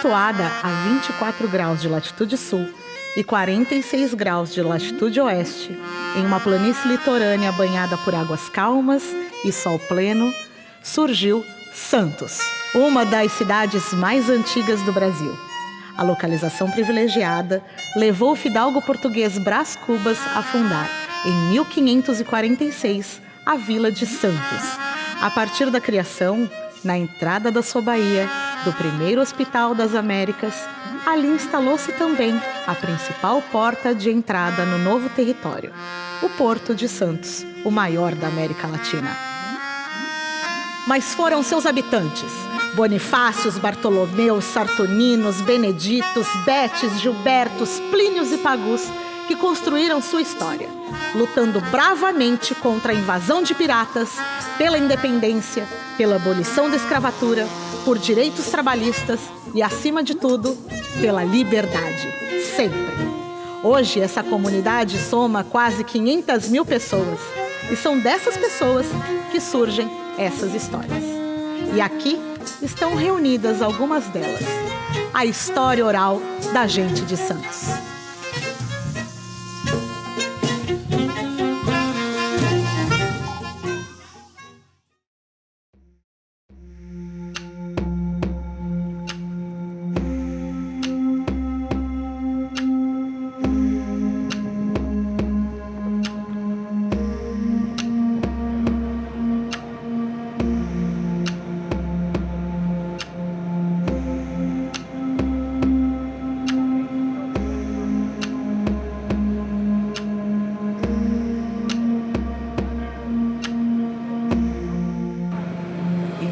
situada a 24 graus de latitude sul e 46 graus de latitude oeste, em uma planície litorânea banhada por águas calmas e sol pleno, surgiu Santos, uma das cidades mais antigas do Brasil. A localização privilegiada levou o fidalgo português Brás Cubas a fundar, em 1546, a Vila de Santos. A partir da criação, na entrada da sua baía, do primeiro Hospital das Américas, ali instalou-se também a principal porta de entrada no novo território, o Porto de Santos, o maior da América Latina. Mas foram seus habitantes, Bonifácios, Bartolomeus, Sartuninos, Beneditos, Betes, Gilbertos, Plínios e Pagus, que construíram sua história, lutando bravamente contra a invasão de piratas, pela independência, pela abolição da escravatura, por direitos trabalhistas e, acima de tudo, pela liberdade, sempre. Hoje, essa comunidade soma quase 500 mil pessoas, e são dessas pessoas que surgem essas histórias. E aqui estão reunidas algumas delas. A história oral da gente de Santos.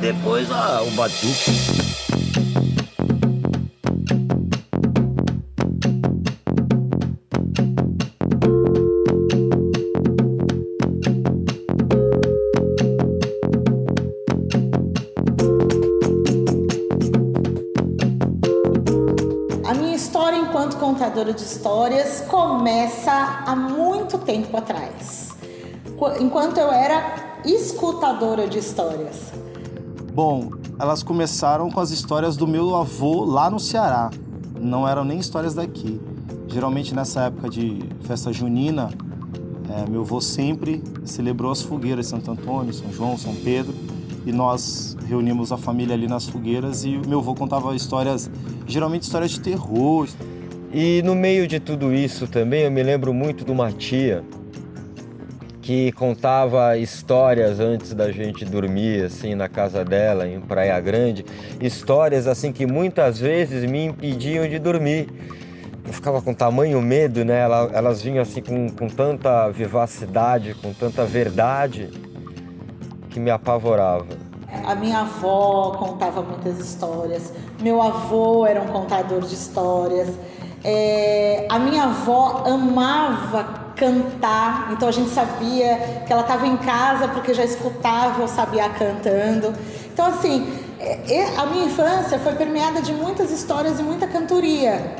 Depois o batuque. A minha história enquanto contadora de histórias começa há muito tempo atrás, enquanto eu era escutadora de histórias. Bom, elas começaram com as histórias do meu avô lá no Ceará. Não eram nem histórias daqui. Geralmente nessa época de festa junina, meu avô sempre celebrou as fogueiras de Santo Antônio, São João, São Pedro. E nós reunimos a família ali nas fogueiras e o meu avô contava histórias, geralmente histórias de terror. E no meio de tudo isso também eu me lembro muito de uma tia que contava histórias antes da gente dormir, assim, na casa dela, em Praia Grande. Histórias, assim, que muitas vezes me impediam de dormir. Eu ficava com tamanho medo, né? Elas vinham, assim, com tanta vivacidade, com tanta verdade, que me apavorava. A minha avó contava muitas histórias. Meu avô era um contador de histórias. A minha avó amava cantar, então a gente sabia que ela estava em casa porque já escutava o sabiá cantando. Então, assim, a minha infância foi permeada de muitas histórias e muita cantoria.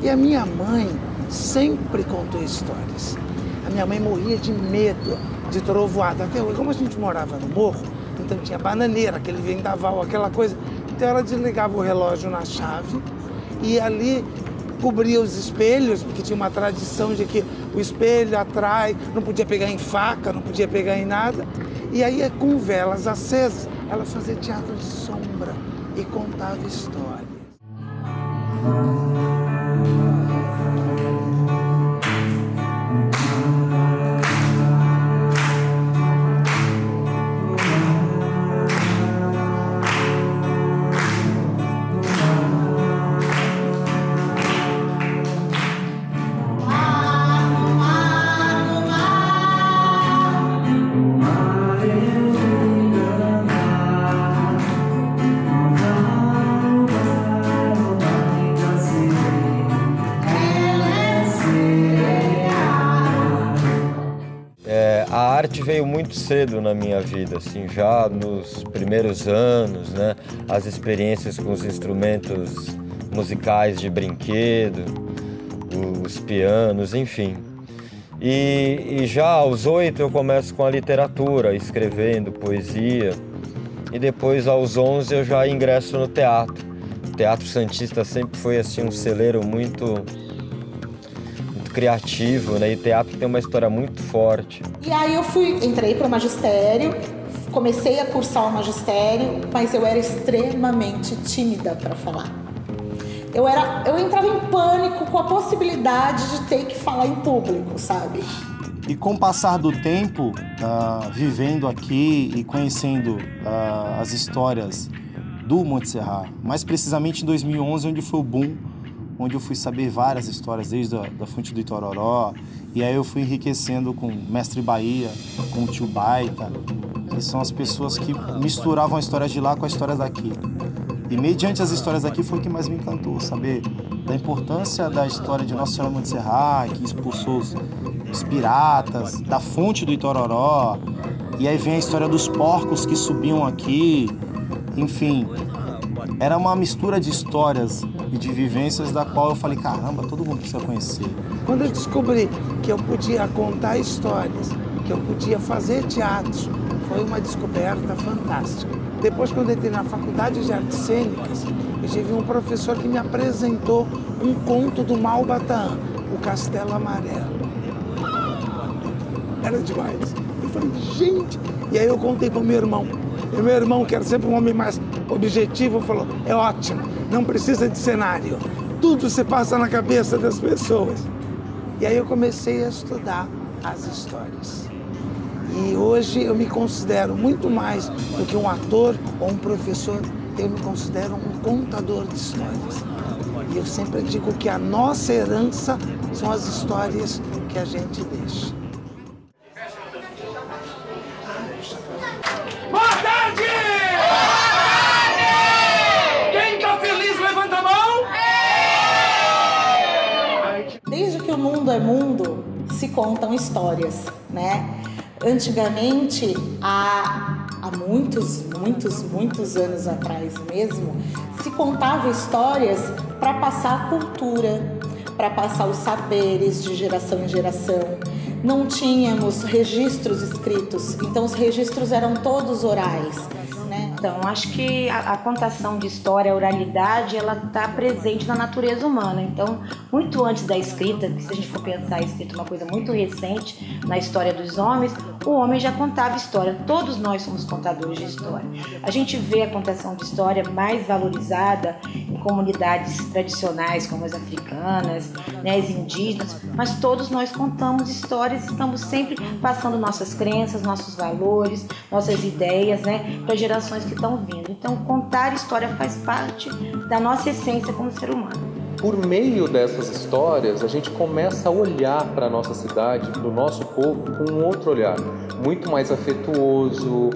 E a minha mãe sempre contou histórias. A minha mãe morria de medo de trovoada. Até hoje, como a gente morava no morro, então tinha bananeira, aquele vendaval, aquela coisa. Então ela desligava o relógio na chave e ali cobria os espelhos, porque tinha uma tradição de que o espelho atrai, não podia pegar em faca, não podia pegar em nada. E aí, com velas acesas, ela fazia teatro de sombra e contava histórias. A arte veio muito cedo na minha vida, assim, já nos primeiros anos, né? As experiências com os instrumentos musicais de brinquedo, os pianos, enfim. E já aos 8 eu começo com a literatura, escrevendo poesia. E depois aos 11 eu já ingresso no teatro Teatro Santista sempre foi assim um celeiro muito criativo, né? E teatro tem uma história muito forte. E aí entrei para o magistério, comecei a cursar o magistério, mas eu era extremamente tímida para falar. Eu entrava em pânico com a possibilidade de ter que falar em público, sabe? E com o passar do tempo, vivendo aqui e conhecendo as histórias do Monte Serra, mais precisamente em 2011, onde foi o boom, onde eu fui saber várias histórias, desde da Fonte do Itororó, e aí eu fui enriquecendo com Mestre Bahia, com o Tio Baita, que são as pessoas que misturavam a história de lá com a história daqui. E mediante as histórias daqui foi o que mais me encantou, saber da importância da história de Nossa Senhora Monte Serra, que expulsou os piratas, da Fonte do Itororó, e aí vem a história dos porcos que subiam aqui, enfim, era uma mistura de histórias e de vivências da qual eu falei, caramba, todo mundo precisa conhecer. Quando eu descobri que eu podia contar histórias, que eu podia fazer teatro, foi uma descoberta fantástica. Depois, quando eu entrei na Faculdade de Artes Cênicas, eu tive um professor que me apresentou um conto do Malbatã, O Castelo Amarelo. Era demais. Eu falei, gente... E aí eu contei para o meu irmão. E meu irmão, que era sempre um homem mais objetivo, falou, é ótimo, não precisa de cenário. Tudo se passa na cabeça das pessoas. E aí eu comecei a estudar as histórias. E hoje eu me considero muito mais do que um ator ou um professor, eu me considero um contador de histórias. E eu sempre digo que a nossa herança são as histórias que a gente deixa. Boa tarde! Boa tarde! Quem tá feliz, levanta a mão! Desde que o mundo é mundo, se contam histórias, né? Antigamente, há muitos anos atrás mesmo, se contava histórias para passar a cultura, para passar os saberes de geração em geração. Não tínhamos registros escritos, então os registros eram todos orais, né? Então, acho que a contação de história, a oralidade, ela está presente na natureza humana. Então, muito antes da escrita, que se a gente for pensar, a escrita é uma coisa muito recente na história dos homens, o homem já contava história. Todos nós somos contadores de história. A gente vê a contação de história mais valorizada em comunidades tradicionais, como as africanas, né, as indígenas, mas todos nós contamos histórias, estamos sempre passando nossas crenças, nossos valores, nossas ideias, né, para gerações que estão vindo. Então, contar história faz parte da nossa essência como ser humano. Por meio dessas histórias, a gente começa a olhar para a nossa cidade, para o nosso povo, com um outro olhar, muito mais afetuoso,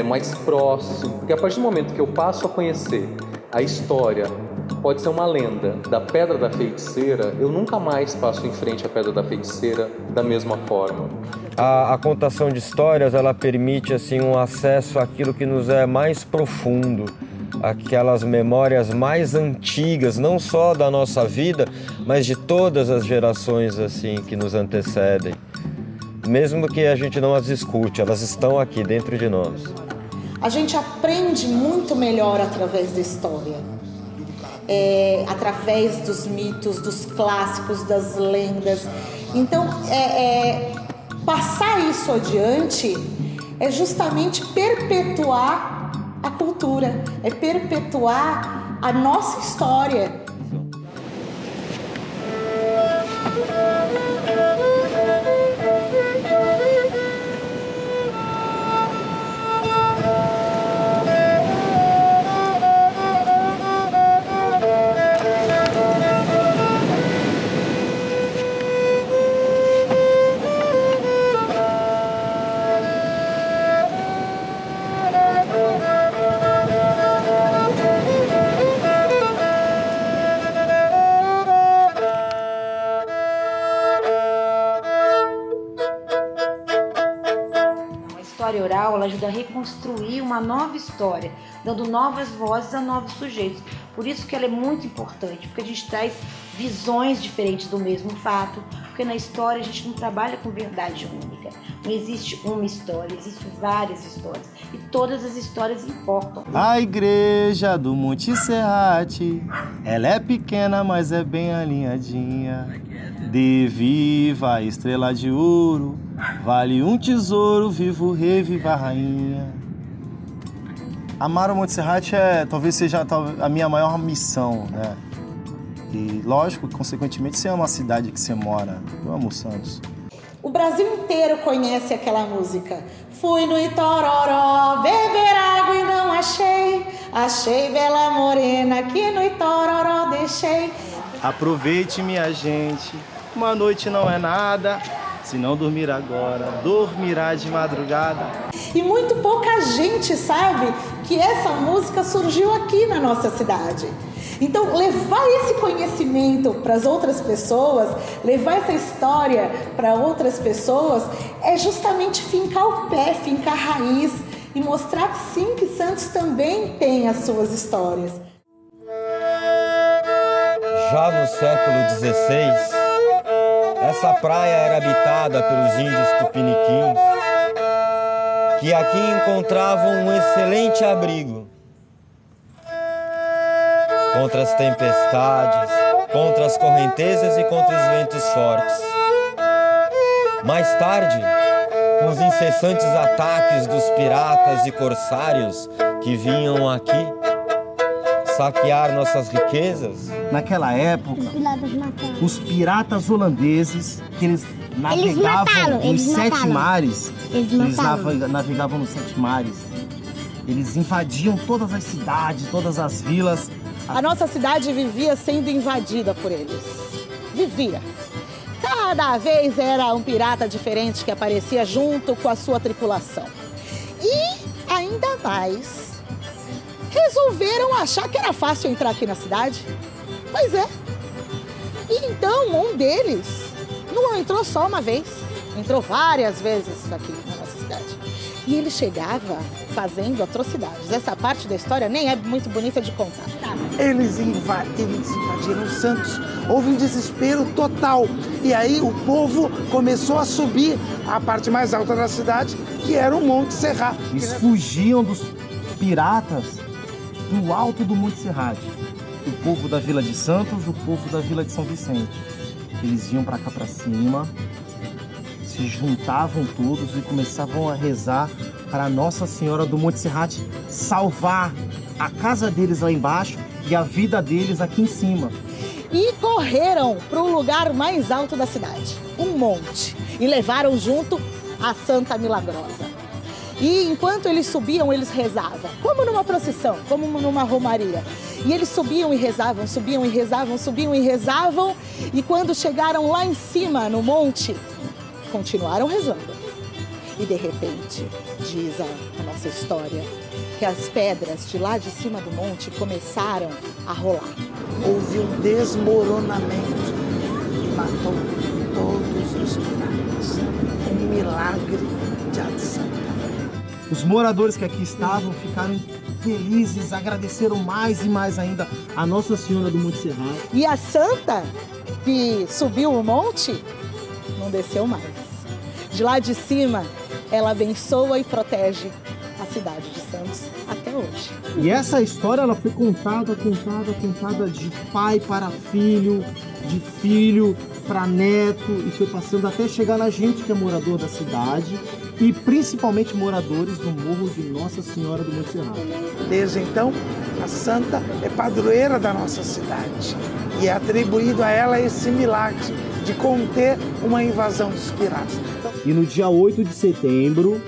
mais próximo, porque a partir do momento que eu passo a conhecer a história, pode ser uma lenda, da Pedra da Feiticeira, eu nunca mais passo em frente à Pedra da Feiticeira da mesma forma. A contação de histórias, ela permite assim um acesso àquilo que nos é mais profundo, aquelas memórias mais antigas, não só da nossa vida, mas de todas as gerações assim que nos antecedem. Mesmo que a gente não as escute, elas estão aqui dentro de nós. A gente aprende muito melhor através da história. Através dos mitos, dos clássicos, das lendas. Então, passar isso adiante é justamente perpetuar a cultura, é perpetuar a nossa história. Ela ajuda a reconstruir uma nova história, dando novas vozes a novos sujeitos. Por isso que ela é muito importante, porque a gente traz visões diferentes do mesmo fato, porque na história a gente não trabalha com verdade única. Não existe uma história, existem várias histórias. E todas as histórias importam. A igreja do Monte Serrate, ela é pequena, mas é bem alinhadinha. De viva a estrela de ouro, vale um tesouro, viva o rei, viva a rainha. Amar o Monte Serrate talvez seja a minha maior missão, né? E lógico, consequentemente, você ama a cidade que você mora. Eu amo Santos. O Brasil inteiro conhece aquela música. Fui no Itororó beber água e não achei. Achei bela morena que no Itororó deixei. Aproveite, minha gente, uma noite não é nada. Se não dormir agora, dormirá de madrugada. E muito pouca gente sabe que essa música surgiu aqui na nossa cidade. Então, levar esse conhecimento para as outras pessoas, levar essa história para outras pessoas, é justamente fincar o pé, fincar a raiz e mostrar que sim, que Santos também tem as suas histórias. Já no século XVI, essa praia era habitada pelos índios tupiniquins, que aqui encontravam um excelente abrigo contra as tempestades, contra as correntezas e contra os ventos fortes. Mais tarde, com os incessantes ataques dos piratas e corsários que vinham aqui saquear nossas riquezas. Naquela época, os piratas holandeses, que eles navegavam nos sete mares, eles navegavam nos sete mares, eles invadiam todas as cidades, todas as vilas. A nossa cidade vivia sendo invadida por eles. Vivia. Cada vez era um pirata diferente que aparecia junto com a sua tripulação. E, ainda mais, resolveram achar que era fácil entrar aqui na cidade. Pois é. E então, um deles não entrou só uma vez. Entrou várias vezes aqui na nossa cidade. E ele chegava fazendo atrocidades. Essa parte da história nem é muito bonita de contar. Eles invadiram Santos. Houve um desespero total. E aí o povo começou a subir a parte mais alta da cidade, que era o Monte Serrate. Eles fugiam dos piratas do alto do Monte Serrate. O povo da Vila de Santos, o povo da Vila de São Vicente. Eles iam para cá para cima, se juntavam todos e começavam a rezar para Nossa Senhora do Monte Serrate salvar a casa deles lá embaixo e a vida deles aqui em cima. E correram para o lugar mais alto da cidade, um monte, e levaram junto a Santa Milagrosa. E enquanto eles subiam, eles rezavam, como numa procissão, como numa romaria. E eles subiam e rezavam, subiam e rezavam, subiam e rezavam. E quando chegaram lá em cima, no monte, continuaram rezando. E de repente, diz a nossa história, que as pedras de lá de cima do monte começaram a rolar. Houve um desmoronamento e matou todos os piratas. Um milagre de ação. Os moradores que aqui estavam ficaram felizes, agradeceram mais e mais ainda a Nossa Senhora do Monte Serrate. E a santa que subiu o monte não desceu mais. De lá de cima, ela abençoa e protege a cidade de Santos até hoje. E essa história ela foi contada de pai para filho, de filho para neto, e foi passando até chegar na gente que é morador da cidade e principalmente moradores do Morro de Nossa Senhora do Monte Serrate. Desde então, a santa é padroeira da nossa cidade e é atribuído a ela esse milagre de conter uma invasão dos piratas. E no dia 8 de setembro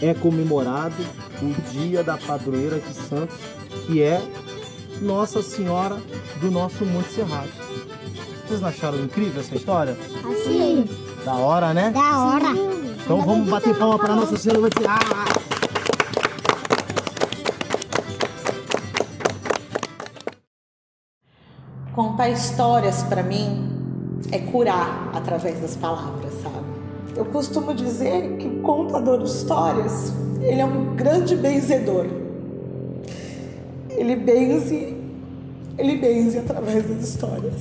é comemorado o dia da padroeira de Santos, que é Nossa Senhora do nosso Monte Serrate. Vocês não acharam incrível essa história? Sim. Da hora, né? Da hora. Então vamos bater palma para Nossa Senhora do Monte Serrate. Contar histórias para mim é curar através das palavras, sabe? Eu costumo dizer que o contador de histórias, ele é um grande benzedor. Ele benze ele benze através das histórias.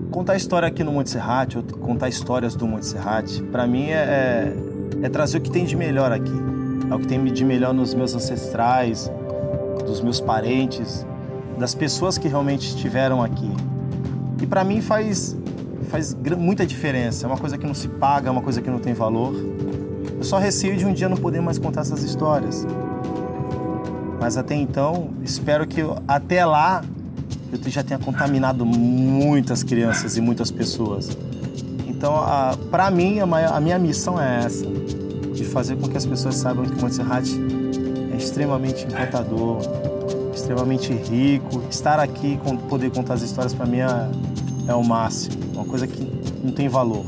Contar história aqui no Monte Serrate, ou contar histórias do Monte Serrate, para mim é trazer o que tem de melhor aqui. É o que tem de melhor nos meus ancestrais, dos meus parentes, das pessoas que realmente estiveram aqui. E para mim faz muita diferença. É uma coisa que não se paga, é uma coisa que não tem valor. Eu só receio de um dia não poder mais contar essas histórias. Mas até então, espero que até lá eu já tenha contaminado muitas crianças e muitas pessoas. Então, para mim, a minha missão é essa, de fazer com que as pessoas saibam que o Monte Serrate é extremamente encantador, extremamente rico. Estar aqui e poder contar as histórias, para mim, é o máximo. Uma coisa que não tem valor.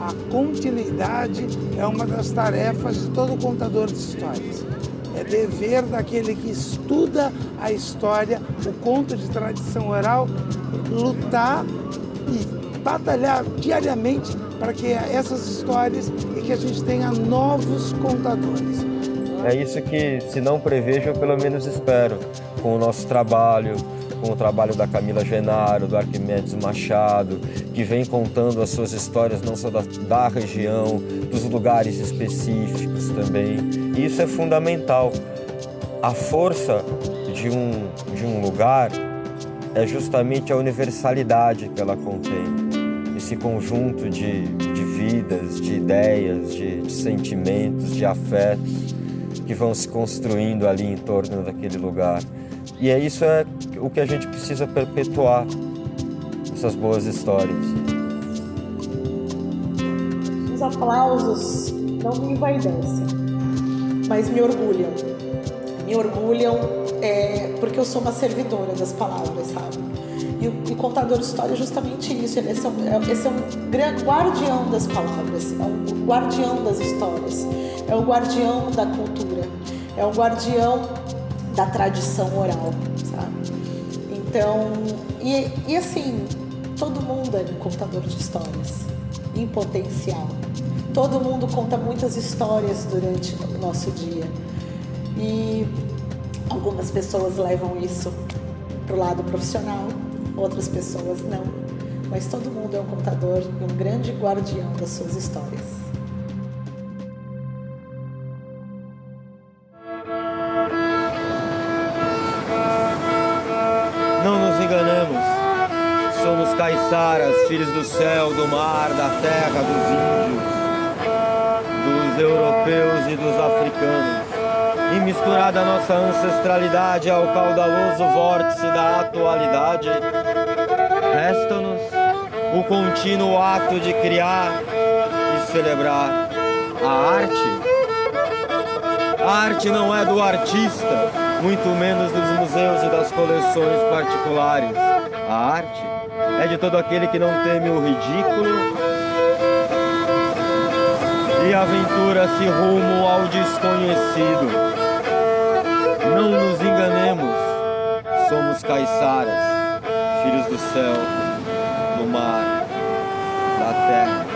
A continuidade é uma das tarefas de todo contador de histórias. É dever daquele que estuda a história, o conto de tradição oral, lutar e batalhar diariamente para que essas histórias e que a gente tenha novos contadores. É isso que, se não prevejo, eu pelo menos espero, com o nosso trabalho, com o trabalho da Camila Genaro, do Arquimedes Machado, que vem contando as suas histórias não só da região, dos lugares específicos também. E isso é fundamental. A força de um lugar é justamente a universalidade que ela contém. Esse conjunto de vidas, de ideias, de sentimentos, de afetos que vão se construindo ali em torno daquele lugar. E isso é o que a gente precisa perpetuar, essas boas histórias. Os aplausos não me envaidecem, mas me orgulham. Me orgulham porque eu sou uma servidora das palavras, sabe? E o contador de história é justamente isso. Esse é um grande guardião das palavras, é um guardião das histórias, é o guardião da cultura, é o guardião da tradição oral, sabe? Então, e assim, todo mundo é um contador de histórias, em potencial. Todo mundo conta muitas histórias durante o nosso dia. E algumas pessoas levam isso para o lado profissional, outras pessoas não. Mas todo mundo é um contador e um grande guardião das suas histórias. Não nos enganemos, somos caiçaras, filhos do céu, do mar, da terra, dos índios, dos europeus e dos africanos. E misturada a nossa ancestralidade ao caudaloso vórtice da atualidade, resta-nos o contínuo ato de criar e celebrar a arte. A arte não é do artista, muito menos dos museus e das coleções particulares. A arte é de todo aquele que não teme o ridículo e aventura-se rumo ao desconhecido. Não nos enganemos, somos caiçaras, filhos do céu, do mar, da terra.